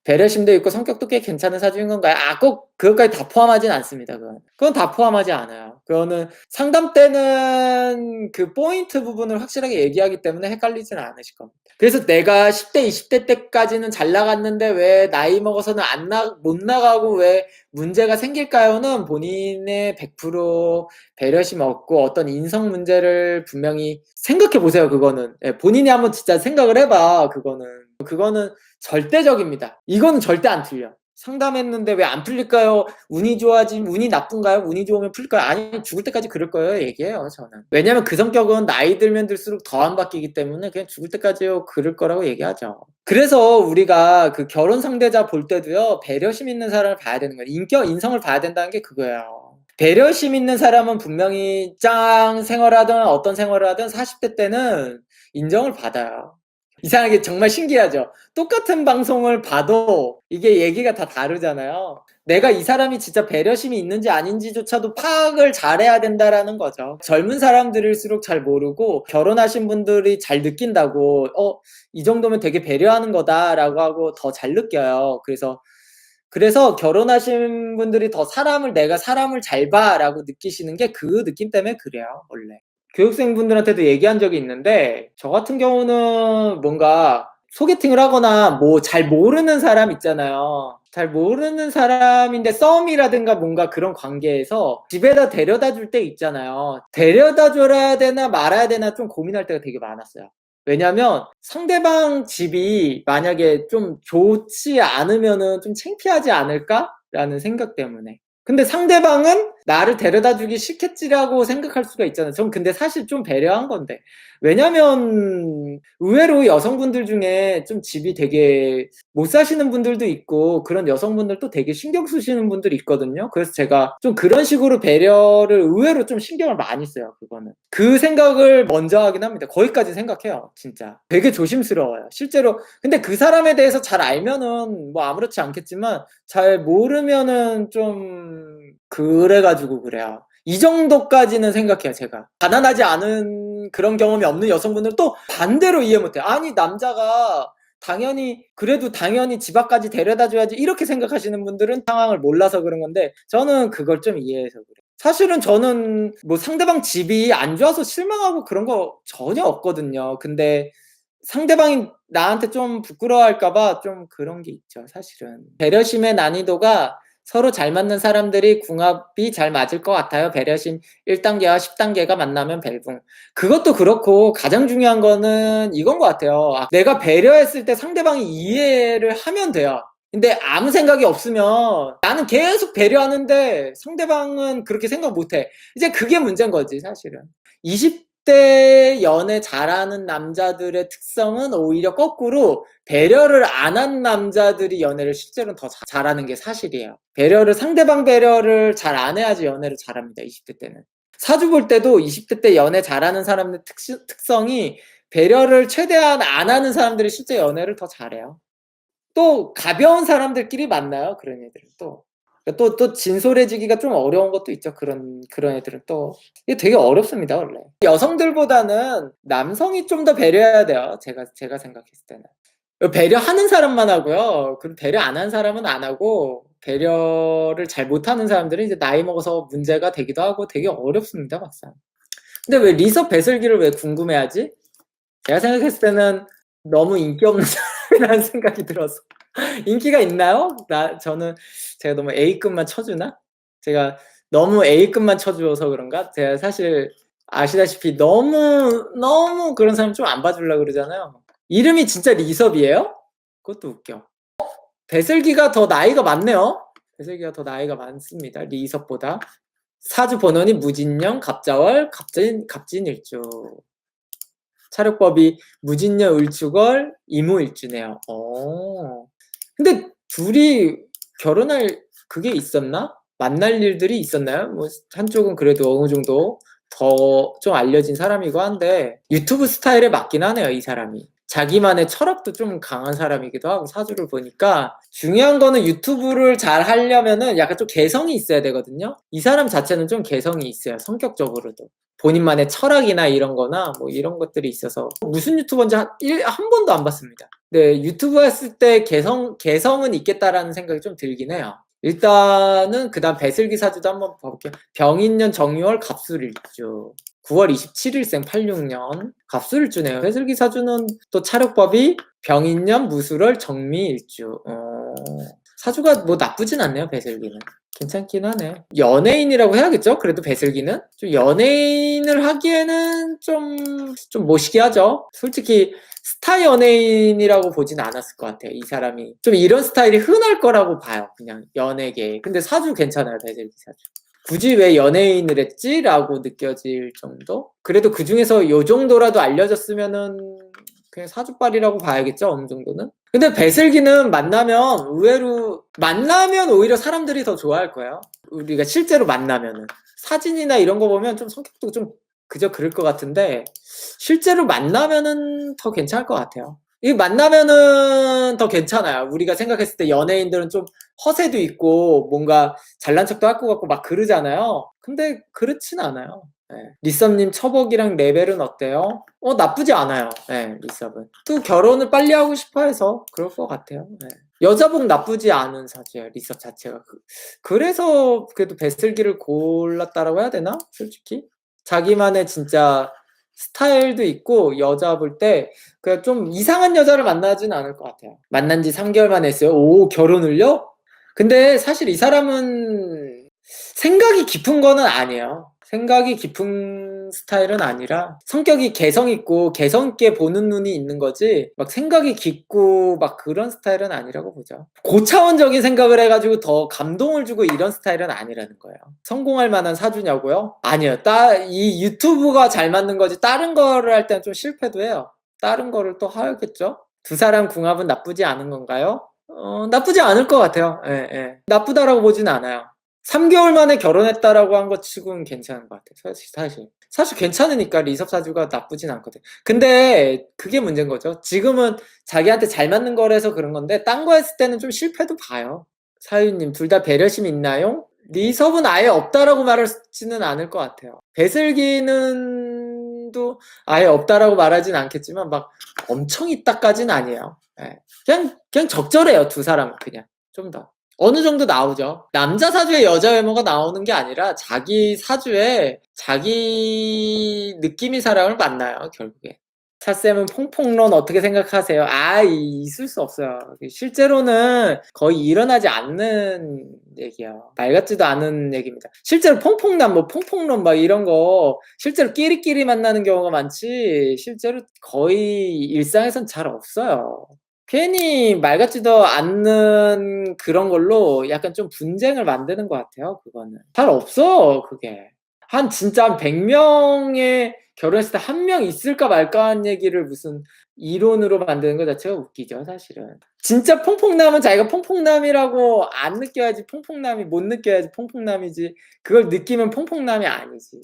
배려심도 있고 성격도 꽤 괜찮은 사주인 건가요? 꼭 그것까지 다 포함하진 않습니다. 그건 다 포함하지 않아요. 그거는 상담 때는 그 포인트 부분을 확실하게 얘기하기 때문에 헷갈리지는 않으실 겁니다. 그래서 내가 10대, 20대 때까지는 잘 나갔는데 왜 나이 먹어서는 못 나가고 왜 문제가 생길까요는 본인의 100% 배려심 없고 어떤 인성 문제를 분명히 생각해 보세요. 그거는 본인이 한번 진짜 생각을 해봐. 그거는 절대적입니다. 이거는 절대 안 틀려. 상담했는데 왜 안 풀릴까요? 운이 좋아지면 운이 나쁜가요? 운이 좋으면 풀릴까요? 아니, 죽을 때까지 그럴 거예요. 얘기해요, 저는. 왜냐면 그 성격은 나이 들면 들수록 더 안 바뀌기 때문에 그냥 죽을 때까지요 그럴 거라고 얘기하죠. 그래서 우리가 그 결혼 상대자 볼 때도요, 배려심 있는 사람을 봐야 되는 거예요. 인성을 봐야 된다는 게 그거예요. 배려심 있는 사람은 분명히 짱 생활하든 어떤 생활을 하든 40대 때는 인정을 받아요. 이상하게 정말 신기하죠. 똑같은 방송을 봐도 이게 얘기가 다 다르잖아요. 내가 이 사람이 진짜 배려심이 있는지 아닌지조차도 파악을 잘해야 된다라는 거죠. 젊은 사람들일수록 잘 모르고 결혼하신 분들이 잘 느낀다고 이 정도면 되게 배려하는 거다라고 하고 더 잘 느껴요. 그래서 결혼하신 분들이 더 내가 사람을 잘 봐라고 느끼시는 게 그 느낌 때문에 그래요, 원래. 교육생분들한테도 얘기한 적이 있는데, 저 같은 경우는 뭔가 소개팅을 하거나 뭐 잘 모르는 사람 있잖아요. 잘 모르는 사람인데 썸이라든가 뭔가 그런 관계에서 집에다 데려다 줄 때 있잖아요. 데려다 줘야 되나 말아야 되나 좀 고민할 때가 되게 많았어요. 왜냐면 상대방 집이 만약에 좀 좋지 않으면은 좀 창피하지 않을까라는 생각 때문에. 근데 상대방은 나를 데려다 주기 싫겠지라고 생각할 수가 있잖아요. 전 근데 사실 좀 배려한 건데. 왜냐면 의외로 여성분들 중에 좀 집이 되게 못 사시는 분들도 있고 그런 여성분들도 되게 신경 쓰시는 분들이 있거든요. 그래서 제가 좀 그런 식으로 배려를 의외로 좀 신경을 많이 써요. 그거는. 그 생각을 먼저 하긴 합니다. 거기까지 생각해요. 진짜. 되게 조심스러워요. 실제로. 근데 그 사람에 대해서 잘 알면은 뭐 아무렇지 않겠지만 잘 모르면은 좀 그래가지고 그래요. 이 정도까지는 생각해요, 제가. 가난하지 않은 그런 경험이 없는 여성분들은 또 반대로 이해 못해요. 아니, 남자가 그래도 당연히 집 앞까지 데려다 줘야지 이렇게 생각하시는 분들은 상황을 몰라서 그런 건데 저는 그걸 좀 이해해서 그래요. 사실은 저는 뭐 상대방 집이 안 좋아서 실망하고 그런 거 전혀 없거든요. 근데 상대방이 나한테 좀 부끄러워할까봐 좀 그런 게 있죠, 사실은. 배려심의 난이도가 서로 잘 맞는 사람들이 궁합이 잘 맞을 것 같아요. 배려심 1단계와 10단계가 만나면 벨붕. 그것도 그렇고 가장 중요한 거는 이건 것 같아요. 내가 배려했을 때 상대방이 이해를 하면 돼요. 근데 아무 생각이 없으면 나는 계속 배려하는데 상대방은 그렇게 생각 못해. 이제 그게 문제인 거지, 사실은. 20대 연애 잘하는 남자들의 특성은 오히려 거꾸로 배려를 안 한 남자들이 연애를 실제로는 더 잘하는 게 사실이에요. 상대방 배려를 잘 안 해야지 연애를 잘합니다. 20대 때는. 사주 볼 때도 20대 때 연애 잘하는 사람들 특성이 배려를 최대한 안 하는 사람들이 실제 연애를 더 잘해요. 또 가벼운 사람들끼리 만나요. 그런 애들은 또 진솔해지기가 좀 어려운 것도 있죠. 그런 애들은 또 이게 되게 어렵습니다. 원래 여성들보다는 남성이 좀 더 배려해야 돼요. 제가 생각했을 때는. 배려하는 사람만 하고요. 그리고 배려 안 하는 사람은 안 하고, 배려를 잘 못하는 사람들은 이제 나이 먹어서 문제가 되기도 하고 되게 어렵습니다, 막상. 근데 왜 리서 배슬기를 왜 궁금해하지? 제가 생각했을 때는 너무 인기 없는 사람이라는 생각이 들어서. 인기가 있나요? 저는 제가 너무 A급만 쳐주나? 제가 너무 A급만 쳐줘서 그런가? 제가 사실 아시다시피 너무 그런 사람 좀 안 봐주려고 그러잖아요. 이름이 진짜 리섭이에요? 그것도 웃겨. 배슬기가 더 나이가 많네요. 배슬기가 더 나이가 많습니다. 리섭보다. 사주 번호는 무진년, 갑자월, 갑진일주. 차력법이 무진년, 을축월, 이무일주네요. 근데 둘이 결혼할 그게 있었나? 만날 일들이 있었나요? 뭐 한쪽은 그래도 어느 정도 더 좀 알려진 사람이고 한데 유튜브 스타일에 맞긴 하네요, 이 사람이. 자기만의 철학도 좀 강한 사람이기도 하고 사주를 보니까 중요한 거는 유튜브를 잘 하려면은 약간 좀 개성이 있어야 되거든요. 이 사람 자체는 좀 개성이 있어요, 성격적으로도. 본인만의 철학이나 이런 거나 뭐 이런 것들이 있어서 무슨 유튜버인지 한 번도 안 봤습니다. 네, 유튜브 했을 때 개성은 있겠다라는 생각이 좀 들긴 해요. 일단은 그 다음 배슬기 사주도 한번 봐볼게요. 병인년 정유월 갑술일주. 9월 27일생 86년 갑술일주네요. 배슬기 사주는 또 차력법이 병인년 무술월 정미일주. 사주가 뭐 나쁘진 않네요, 배슬기는. 괜찮긴 하네. 연예인이라고 해야겠죠? 그래도 배슬기는? 좀 연예인을 하기에는 좀 모시게 하죠. 솔직히 스타 연예인이라고 보진 않았을 것 같아요. 이 사람이. 좀 이런 스타일이 흔할 거라고 봐요. 그냥 연예계에. 근데 사주 괜찮아요, 배슬기 사주. 굳이 왜 연예인을 했지? 라고 느껴질 정도? 그래도 그 중에서 요 정도라도 알려졌으면은 그냥 사주빨이라고 봐야겠죠, 어느 정도는. 근데 배슬기는 만나면 오히려 사람들이 더 좋아할 거예요. 우리가 실제로 만나면은. 사진이나 이런 거 보면 좀 성격도 좀 그저 그럴 것 같은데, 실제로 만나면은 더 괜찮을 것 같아요. 이 만나면은 더 괜찮아요. 우리가 생각했을 때 연예인들은 좀 허세도 있고, 뭔가 잘난 척도 할 것 같고 막 그러잖아요. 근데 그렇진 않아요. 네. 리섭님 처벅이랑 레벨은 어때요? 나쁘지 않아요. 네, 리섭은. 또 결혼을 빨리 하고 싶어 해서 그럴 것 같아요. 네. 여자복 나쁘지 않은 사주예요, 리섭 자체가. 그래서 그래도 배슬기를 골랐다라고 해야 되나? 솔직히. 자기만의 진짜 스타일도 있고, 여자 볼 때, 그냥 좀 이상한 여자를 만나지는 않을 것 같아요. 만난 지 3개월 만에 했어요. 오, 결혼을요? 근데 사실 이 사람은 생각이 깊은 거는 아니에요. 생각이 깊은 스타일은 아니라 성격이 개성 있고 개성 있게 보는 눈이 있는 거지 막 생각이 깊고 막 그런 스타일은 아니라고 보죠. 고차원적인 생각을 해가지고 더 감동을 주고 이런 스타일은 아니라는 거예요. 성공할 만한 사주냐고요? 아니요. 이 유튜브가 잘 맞는 거지 다른 거를 할 때는 좀 실패도 해요. 다른 거를 또 하겠죠? 두 사람 궁합은 나쁘지 않은 건가요? 나쁘지 않을 것 같아요. 예, 예. 나쁘다라고 보진 않아요. 3개월 만에 결혼했다라고 한 것 치고는 괜찮은 것 같아요. 사실 괜찮으니까 리섭 사주가 나쁘진 않거든. 근데 그게 문제인 거죠. 지금은 자기한테 잘 맞는 거라서 그런 건데 딴 거 했을 때는 좀 실패도 봐요. 사유님 둘 다 배려심 있나요? 리섭은 아예 없다라고 말하지는 않을 것 같아요. 배슬기는 또 아예 없다라고 말하진 않겠지만 막 엄청 있다까지는 아니에요. 네. 그냥 적절해요. 두 사람은 그냥 좀 더. 어느 정도 나오죠. 남자 사주에 여자 외모가 나오는 게 아니라 자기 사주에 자기 느낌이 사람을 만나요, 결국에. 차쌤은 퐁퐁론 어떻게 생각하세요? 있을 수 없어요. 실제로는 거의 일어나지 않는 얘기예요. 말 같지도 않은 얘기입니다. 실제로 퐁퐁남, 뭐 퐁퐁론 막 이런 거 실제로 끼리끼리 만나는 경우가 많지 실제로 거의 일상에선 잘 없어요. 괜히 말 같지도 않는 그런 걸로 약간 좀 분쟁을 만드는 것 같아요, 그거는. 잘 없어, 그게. 진짜 한 100명의 결혼했을 때 한 명 있을까 말까 한 얘기를 무슨 이론으로 만드는 것 자체가 웃기죠, 사실은. 진짜 퐁퐁남은 자기가 퐁퐁남이라고 안 느껴야지 퐁퐁남이 못 느껴야지 퐁퐁남이지. 그걸 느끼면 퐁퐁남이 아니지.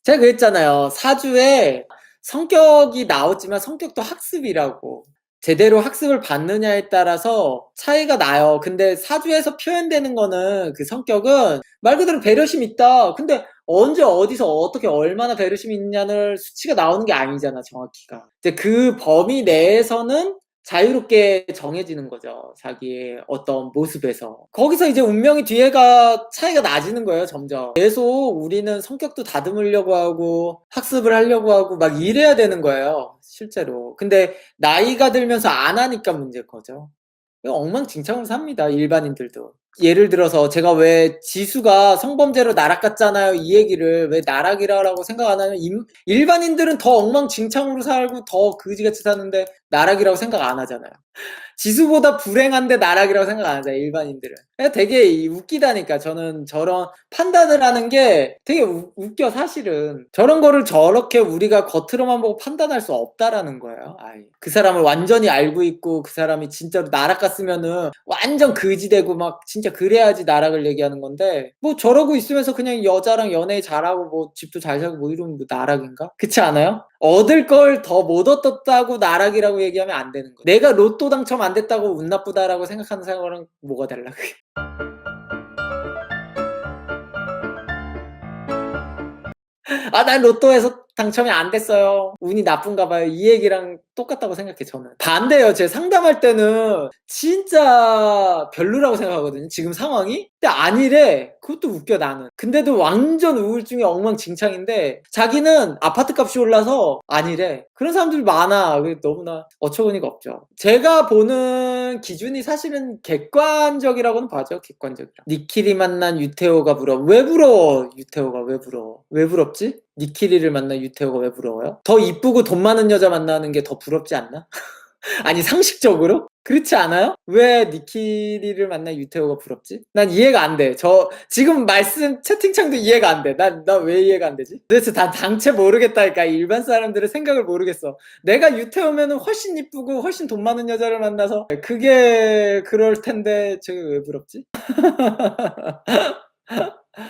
제가 그랬잖아요. 사주에 성격이 나왔지만 성격도 학습이라고. 제대로 학습을 받느냐에 따라서 차이가 나요. 근데 사주에서 표현되는 거는 그 성격은 말 그대로 배려심 있다. 근데 언제 어디서 어떻게 얼마나 배려심이 있냐는 수치가 나오는 게 아니잖아, 정확히가. 이제 그 범위 내에서는 자유롭게 정해지는 거죠. 자기의 어떤 모습에서. 거기서 이제 운명이 뒤에가 차이가 나지는 거예요, 점점. 계속 우리는 성격도 다듬으려고 하고 학습을 하려고 하고 막 이래야 되는 거예요, 실제로. 근데 나이가 들면서 안 하니까 문제인 거죠. 엉망진창으로 삽니다, 일반인들도. 예를 들어서 제가 왜 지수가 성범죄로 나락갔잖아요, 이 얘기를 왜 나락이라고 생각 안 하면 일반인들은 더 엉망진창으로 살고 더 그지같이 사는데 나락이라고 생각 안 하잖아요. 지수보다 불행한데 나락이라고 생각 안 하잖아요, 일반인들은. 되게 웃기다니까. 저는 저런 판단을 하는 게 되게 웃겨, 사실은. 저런 거를 저렇게 우리가 겉으로만 보고 판단할 수 없다라는 거예요. 아예. 그 사람을 완전히 알고 있고 그 사람이 진짜로 나락 갔으면은 완전 그지되고 막 진짜 그래야지 나락을 얘기하는 건데, 뭐 저러고 있으면서 그냥 여자랑 연애 잘하고 뭐 집도 잘 살고 뭐 이러면 뭐 나락인가? 그렇지 않아요? 얻을 걸 더 못 얻었다고 나락이라고 얘기하면 안 되는 거예요. 내가 로또 당첨 안 됐다고 운 나쁘다라고 생각하는 사람이랑 뭐가 달라, 그게. 아, 난 로또에서 당첨이 안 됐어요, 운이 나쁜가 봐요, 이 얘기랑 똑같다고 생각해, 저는. 반대예요. 제가 상담할 때는 진짜 별로라고 생각하거든요, 지금 상황이. 근데 아니래. 그것도 웃겨, 나는. 근데도 완전 우울증이 엉망진창인데 자기는 아파트 값이 올라서 아니래. 그런 사람들이 많아. 너무나 어처구니가 없죠. 제가 보는 기준이 사실은 객관적이라고는 봐죠. 객관적이라. 니키리 만난 유태호가 부러워. 왜 부러워? 유태호가 왜 부러워? 왜 부럽지? 니키리를 만난 유태호가 왜 부러워요? 더 이쁘고 돈 많은 여자 만나는 게 더 부럽지 않나? 아니, 상식적으로? 그렇지 않아요? 왜 니키리를 만난 유태호가 부럽지? 난 이해가 안 돼. 지금 말씀 채팅창도 이해가 안 돼. 난 왜 이해가 안 되지? 도대체 다 당체 모르겠다니까. 일반 사람들의 생각을 모르겠어. 내가 유태호면은 훨씬 이쁘고 훨씬 돈 많은 여자를 만나서 그게 그럴 텐데 저게 왜 부럽지?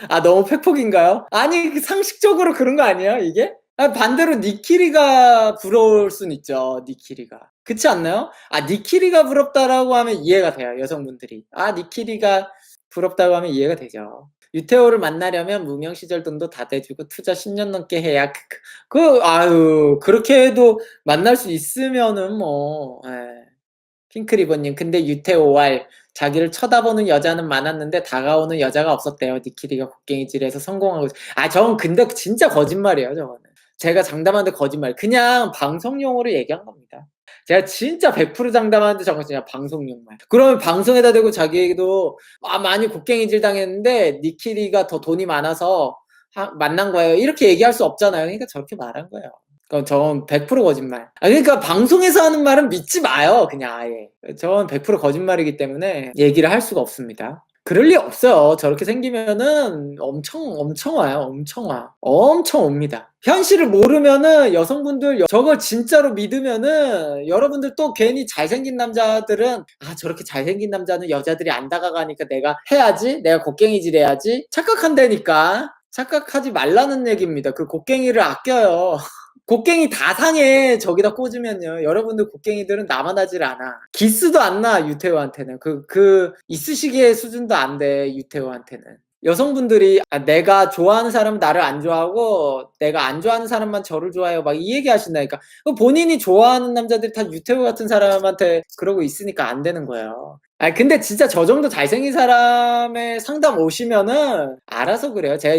아, 너무 팩폭인가요? 아니, 상식적으로 그런 거 아니에요, 이게? 아, 반대로 니키리가 부러울 순 있죠, 니키리가. 그렇지 않나요? 아, 니키리가 부럽다라고 하면 이해가 돼요, 여성분들이. 아, 니키리가 부럽다고 하면 이해가 되죠. 유태호를 만나려면 무명 시절 돈도 다 대주고 투자 10년 넘게 해야 아유, 그렇게 해도 만날 수 있으면은 뭐. 예. 핑크리버님, 근데 유태오알 자기를 쳐다보는 여자는 많았는데 다가오는 여자가 없었대요. 니키리가 곡괭이질에서 성공하고. 아, 저건 근데 진짜 거짓말이에요, 저거는. 제가 장담하는데 거짓말. 그냥 방송용으로 얘기한 겁니다. 제가 진짜 100% 장담하는데 저건 그냥 방송용만. 그러면 방송에다 대고 자기도 많이 곡괭이질 당했는데 니키리가 더 돈이 많아서 만난 거예요, 이렇게 얘기할 수 없잖아요. 그러니까 저렇게 말한 거예요. 저건 100% 거짓말. 그러니까 방송에서 하는 말은 믿지 마요, 그냥 아예. 저건 100% 거짓말이기 때문에 얘기를 할 수가 없습니다. 그럴 리 없어요. 저렇게 생기면은 엄청 와요. 엄청 와. 엄청 옵니다. 현실을 모르면은 여성분들 저걸 진짜로 믿으면은 여러분들 또 괜히 잘생긴 남자들은 저렇게 잘생긴 남자는 여자들이 안 다가가니까 내가 해야지, 내가 곡괭이질 해야지 착각한다니까. 착각하지 말라는 얘기입니다. 그 곡괭이를 아껴요. 곡괭이 다 상해, 저기다 꽂으면요. 여러분들 곡괭이들은 남아나질 않아. 기스도 안 나, 유태호한테는. 이쑤시개 수준도 안 돼, 유태호한테는. 여성분들이 내가 좋아하는 사람은 나를 안 좋아하고 내가 안 좋아하는 사람만 저를 좋아해요, 막 이 얘기 하신다니까. 본인이 좋아하는 남자들이 다 유태호 같은 사람한테 그러고 있으니까 안 되는 거예요. 근데 진짜 저 정도 잘생긴 사람의 상담 오시면은 알아서 그래요. 제가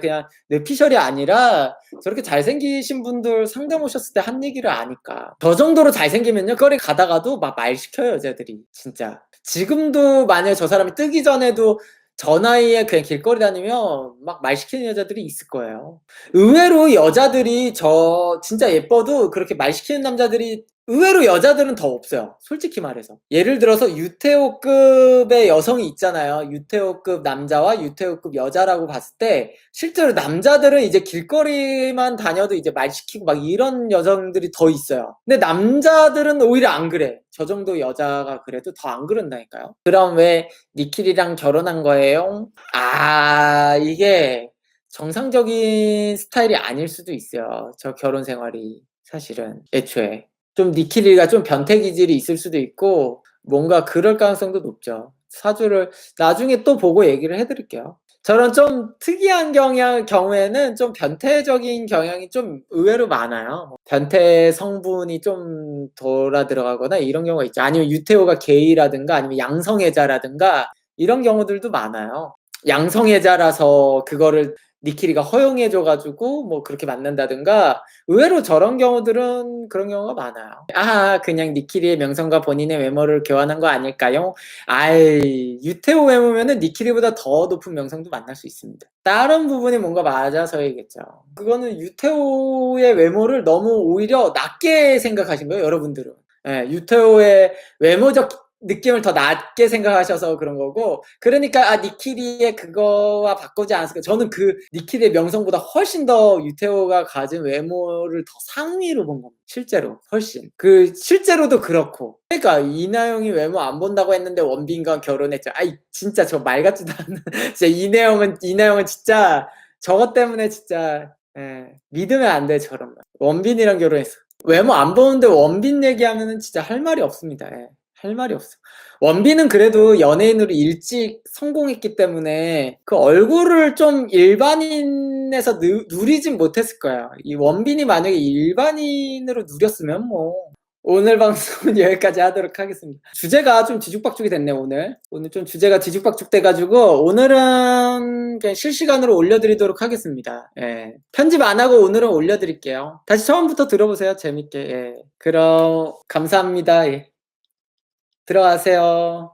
그냥 뇌피셜이 아니라 저렇게 잘생기신 분들 상담 오셨을 때 한 얘기를 아니까. 저 정도로 잘생기면요, 거리 가다가도 막 말 시켜요, 여자들이. 진짜. 지금도 만약에 저 사람이 뜨기 전에도 저 나이에 그냥 길거리 다니면 막 말 시키는 여자들이 있을 거예요. 의외로 여자들이 진짜 예뻐도 그렇게 말 시키는 남자들이 의외로 여자들은 더 없어요, 솔직히 말해서. 예를 들어서 유태호급의 여성이 있잖아요. 유태호급 남자와 유태호급 여자라고 봤을 때 실제로 남자들은 이제 길거리만 다녀도 이제 말 시키고 막 이런 여성들이 더 있어요. 근데 남자들은 오히려 안 그래. 저 정도 여자가 그래도 더 안 그런다니까요. 그럼 왜 니킬이랑 결혼한 거예요? 이게 정상적인 스타일이 아닐 수도 있어요, 저 결혼 생활이. 사실은 애초에 좀 니키리가 좀 변태 기질이 있을 수도 있고 뭔가 그럴 가능성도 높죠. 사주를 나중에 또 보고 얘기를 해드릴게요. 저런 좀 특이한 경우에는 좀 변태적인 경향이 좀 의외로 많아요. 뭐 변태 성분이 좀 돌아 들어가거나 이런 경우가 있죠. 아니면 유태오가 게이라든가 아니면 양성애자라든가 이런 경우들도 많아요. 양성애자라서 그거를 니키리가 허용해 줘 가지고 뭐 그렇게 만난다든가 의외로 저런 경우들은 그런 경우가 많아요. '아 그냥 니키리의 명성과 본인의 외모를 교환한 거 아닐까요?' 아이 유태오 외모면은 니키리보다 더 높은 명성도 만날 수 있습니다. 다른 부분이 뭔가 맞아서이겠죠. 그거는 유태오의 외모를 너무 오히려 낮게 생각하신 거예요, 여러분들은. 예, 유태오의 외모적 느낌을 더 낮게 생각하셔서 그런 거고, 그러니까 아 니키리의 그거와 바꾸지 않았을까. 저는 그 니키리의 명성보다 훨씬 더 유태오가 가진 외모를 더 상위로 본 겁니다. 실제로 훨씬 그 실제로도 그렇고. 그러니까 이나영이 외모 안 본다고 했는데 원빈과 결혼했죠. 아이 진짜 저 말 같지도 않은 진짜 이나영은 진짜 저것 때문에 진짜 믿으면 안 돼 저런 말. 원빈이랑 결혼했어. 외모 안 보는데 원빈 얘기하면은 진짜 할 말이 없습니다. 할 말이 없어. 원빈은 그래도 연예인으로 일찍 성공했기 때문에 그 얼굴을 좀 일반인에서 누리진 못했을 거야. 이 원빈이 만약에 일반인으로 누렸으면 뭐 오늘 방송은 여기까지 하도록 하겠습니다. 주제가 좀 뒤죽박죽이 됐네 오늘. 오늘 좀 주제가 뒤죽박죽 돼가지고 오늘은 그냥 실시간으로 올려드리도록 하겠습니다. 예. 편집 안 하고 오늘은 올려드릴게요. 다시 처음부터 들어보세요. 재밌게. 예. 그럼 감사합니다. 예. 들어가세요.